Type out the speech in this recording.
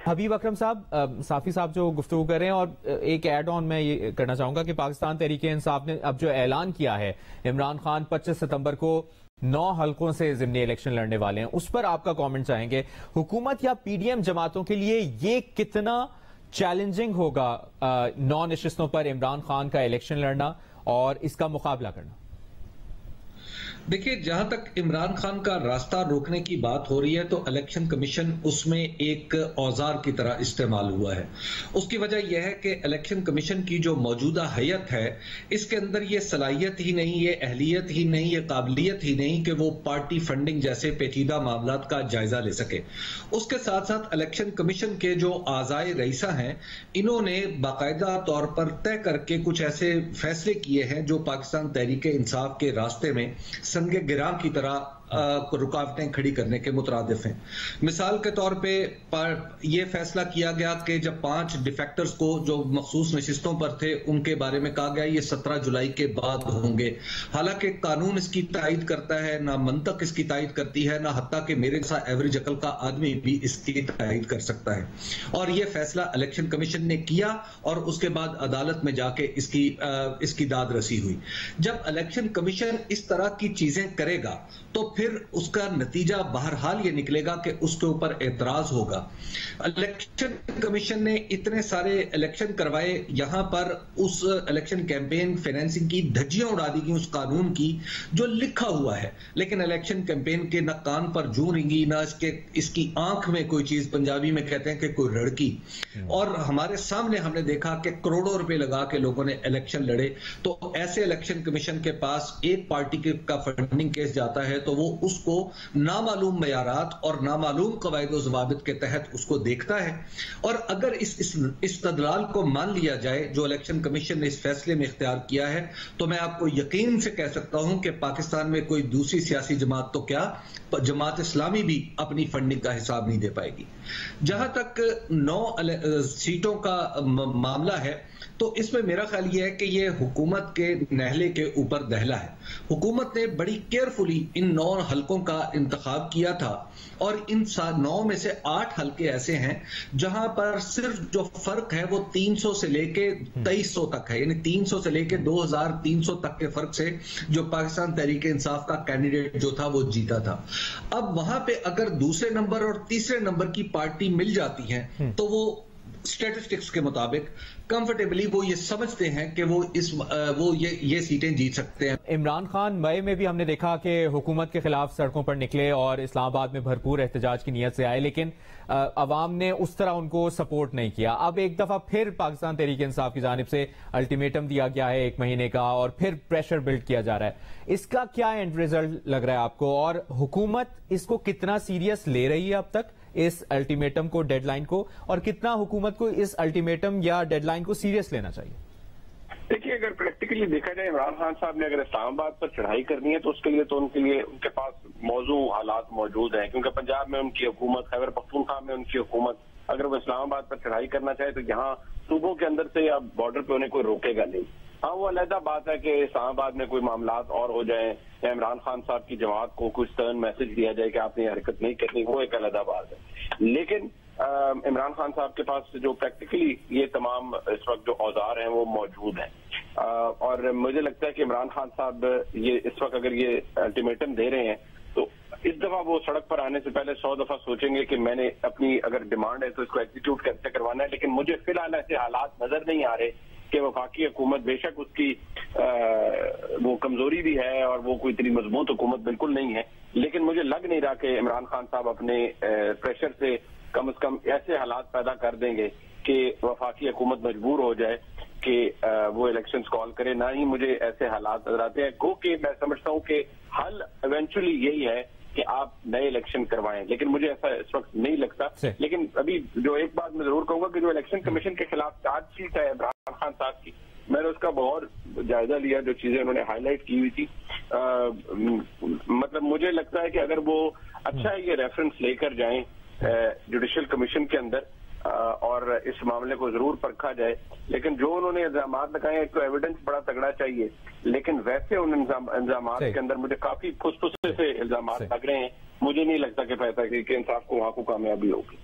حبیب اکرم صاحب، صافی صاحب جو گفتگو کر رہے ہیں، اور ایک ایڈ آن میں یہ کرنا چاہوں گا کہ پاکستان تحریک انصاف نے اب جو اعلان کیا ہے عمران خان 25 ستمبر کو 9 حلقوں سے ضمنی الیکشن لڑنے والے ہیں، اس پر آپ کا کامنٹ چاہیں گے؟ حکومت یا پی ڈی ایم جماعتوں کے لیے یہ کتنا چیلنجنگ ہوگا 9 نشستوں پر عمران خان کا الیکشن لڑنا اور اس کا مقابلہ کرنا؟ دیکھیے، جہاں تک عمران خان کا راستہ روکنے کی بات ہو رہی ہے تو الیکشن کمیشن اس میں ایک اوزار کی طرح استعمال ہوا ہے۔ اس کی وجہ یہ ہے کہ الیکشن کمیشن کی جو موجودہ حیت ہے، اس کے اندر یہ صلاحیت ہی نہیں، یہ اہلیت ہی نہیں، یہ قابلیت ہی نہیں کہ وہ پارٹی فنڈنگ جیسے پیچیدہ معاملات کا جائزہ لے سکے۔ اس کے ساتھ ساتھ الیکشن کمیشن کے جو اعضائے رئیسہ ہیں، انہوں نے باقاعدہ طور پر طے کر کے کچھ ایسے فیصلے کیے ہیں جو پاکستان تحریک انصاف کے راستے میں سنگ گراں کی طرح رکاوٹیں کھڑی کرنے کے مترادف ہیں۔ مثال کے طور پہ یہ فیصلہ کیا گیا کہ جب 5 ڈیفیکٹرز کو جو مخصوص نشستوں پر تھے ان کے بارے میں کہا گیا یہ 17 جولائی کے بعد ہوں گے، حالانکہ قانون اس کی تائید کرتا ہے، نہ منطق اس کی تائید کرتی ہے، نہ حتیٰ کہ میرے جیسا ایوریج عقل کا آدمی بھی اس کی تائید کر سکتا ہے۔ اور یہ فیصلہ الیکشن کمیشن نے کیا اور اس کے بعد عدالت میں جا کے اس کی داد رسی ہوئی۔ جب الیکشن کمیشن اس طرح کی چیزیں کرے گا تو پھر اس کا نتیجہ بہرحال یہ نکلے گا کہ اس کے اوپر اعتراض ہوگا۔ الیکشن کمیشن نے اتنے سارے الیکشن کروائے، یہاں پر اس الیکشن کیمپین فائنینسنگ کی دھجیاں اڑا دی گئی اس قانون کی جو لکھا ہوا ہے، لیکن الیکشن کیمپین کے نہ کان پر جوں رنگی، نہ اس کی آنکھ میں کوئی چیز، پنجابی میں کہتے ہیں کہ کوئی رڑکی۔ اور ہمارے سامنے ہم نے دیکھا کہ کروڑوں روپے لگا کے لوگوں نے الیکشن لڑے، تو ایسے الیکشن کمیشن کے پاس ایک پارٹی کا فنڈنگ کیس جاتا ہے تو وہ اس کو نامعلوم معیارات اور نامعلوم قواعد و ضوابط کے تحت اس کو دیکھتا ہے۔ اور اگر اس استدلال کو مان لیا جائے جو الیکشن کمیشن نے اس فیصلے میں اختیار کیا ہے، تو میں آپ کو یقین سے کہہ سکتا ہوں کہ پاکستان میں کوئی دوسری سیاسی جماعت تو کیا، جماعت اسلامی بھی اپنی فنڈنگ کا حساب نہیں دے پائے گی۔ جہاں تک 9 سیٹوں کا معاملہ ہے تو اس میں میرا خیال یہ ہے کہ یہ حکومت کے نہلے کے اوپر دہلا ہے۔ حکومت نے بڑی کیئرفلی ان 9 حلقوں کا انتخاب کیا تھا، اور ان 9 میں سے 8 حلقے ایسے ہیں جہاں پر صرف جو فرق ہے وہ 300 سے لے کے 2300 تک ہے، یعنی 300 سے لے کے 2300 تک کے فرق سے جو پاکستان تحریک انصاف کا کینڈیڈیٹ جو تھا وہ جیتا تھا۔ اب وہاں پہ اگر دوسرے نمبر اور تیسرے نمبر کی پارٹی مل جاتی ہے تو وہ اسٹیٹسٹکس کے مطابق کمفرٹیبلی وہ یہ سمجھتے ہیں کہ وہ یہ سیٹیں جیت سکتے ہیں۔ عمران خان مئی میں بھی ہم نے دیکھا کہ حکومت کے خلاف سڑکوں پر نکلے اور اسلام آباد میں بھرپور احتجاج کی نیت سے آئے، لیکن عوام نے اس طرح ان کو سپورٹ نہیں کیا۔ اب ایک دفعہ پھر پاکستان تحریک انصاف کی جانب سے الٹیمیٹم دیا گیا ہے 1 مہینے کا، اور پھر پریشر بلڈ کیا جا رہا ہے۔ اس کا کیا اینڈ ریزلٹ لگ رہا ہے آپ کو، اور حکومت اس کو کتنا سیریس لے رہی ہے اب تک، اس الٹیمیٹم کو، ڈیڈ لائن کو، اور کتنا حکومت کو اس الٹیمیٹم یا ڈیڈ لائن کو سیریس لینا چاہیے؟ دیکھیے، اگر پریکٹیکلی دیکھا جائے عمران خان صاحب نے اگر اسلام آباد پر چڑھائی کرنی ہے تو اس کے لیے تو ان کے پاس موضوع حالات موجود ہیں، کیونکہ پنجاب میں ان کی حکومت، خیبر پختونخوا میں ان کی حکومت، اگر وہ اسلام آباد پر چڑھائی کرنا چاہے تو یہاں صوبوں کے اندر سے یا بارڈر پہ انہیں کوئی روکے گا نہیں۔ ہاں، وہ علیحدہ بات ہے کہ اسلام آباد میں کوئی معاملات اور ہو جائیں یا عمران خان صاحب کی جماعت کو کوئی سٹرن میسج دیا جائے کہ آپ نے یہ حرکت نہیں کرنی، وہ ایک علیحدہ بات ہے۔ لیکن عمران خان صاحب کے پاس جو پریکٹیکلی یہ تمام اس وقت جو اوزار ہیں وہ موجود ہیں، اور مجھے لگتا ہے کہ عمران خان صاحب یہ اس وقت اگر یہ الٹیمیٹم دے رہے ہیں تو اس دفعہ وہ سڑک پر آنے سے پہلے 100 دفعہ سوچیں گے کہ میں نے اپنی اگر ڈیمانڈ ہے تو اس کو ایگزیکیوٹ کیسے کروانا ہے۔ لیکن مجھے فی الحال ایسے حالات نظر نہیں آ رہے کہ وفاقی حکومت، بے شک اس کی وہ کمزوری بھی ہے اور وہ کوئی اتنی مضبوط حکومت بالکل نہیں ہے، لیکن مجھے لگ نہیں رہا کہ عمران خان صاحب اپنے پریشر سے کم از کم ایسے حالات پیدا کر دیں گے کہ وفاقی حکومت مجبور ہو جائے کہ وہ الیکشنز کال کرے۔ نہ ہی مجھے ایسے حالات نظر آتے ہیں، گو کہ میں سمجھتا ہوں کہ حل ایونچولی یہی ہے کہ آپ نئے الیکشن کروائیں، لیکن مجھے ایسا اس وقت نہیں لگتا۔ لیکن ابھی جو ایک بات میں ضرور کہوں گا کہ جو الیکشن کمیشن کے خلاف چارج شیٹ ہے عمران خان صاحب کی، میں نے اس کا بہت جائزہ لیا، جو چیزیں انہوں نے ہائی لائٹ کی ہوئی تھی۔ مطلب مجھے لگتا ہے کہ اگر وہ اچھا یہ ریفرنس لے کر جائیں جوڈیشل کمیشن کے اندر اور اس معاملے کو ضرور پرکھا جائے، لیکن جو انہوں نے الزامات لگائے ہیں تو ایویڈنس بڑا تگڑا چاہیے، لیکن ویسے ان الزامات کے اندر مجھے کافی پھس پھسے سے الزامات لگ رہے ہیں۔ مجھے نہیں لگتا کہ تحریک انصاف کو وہاں کو کامیابی ہوگی۔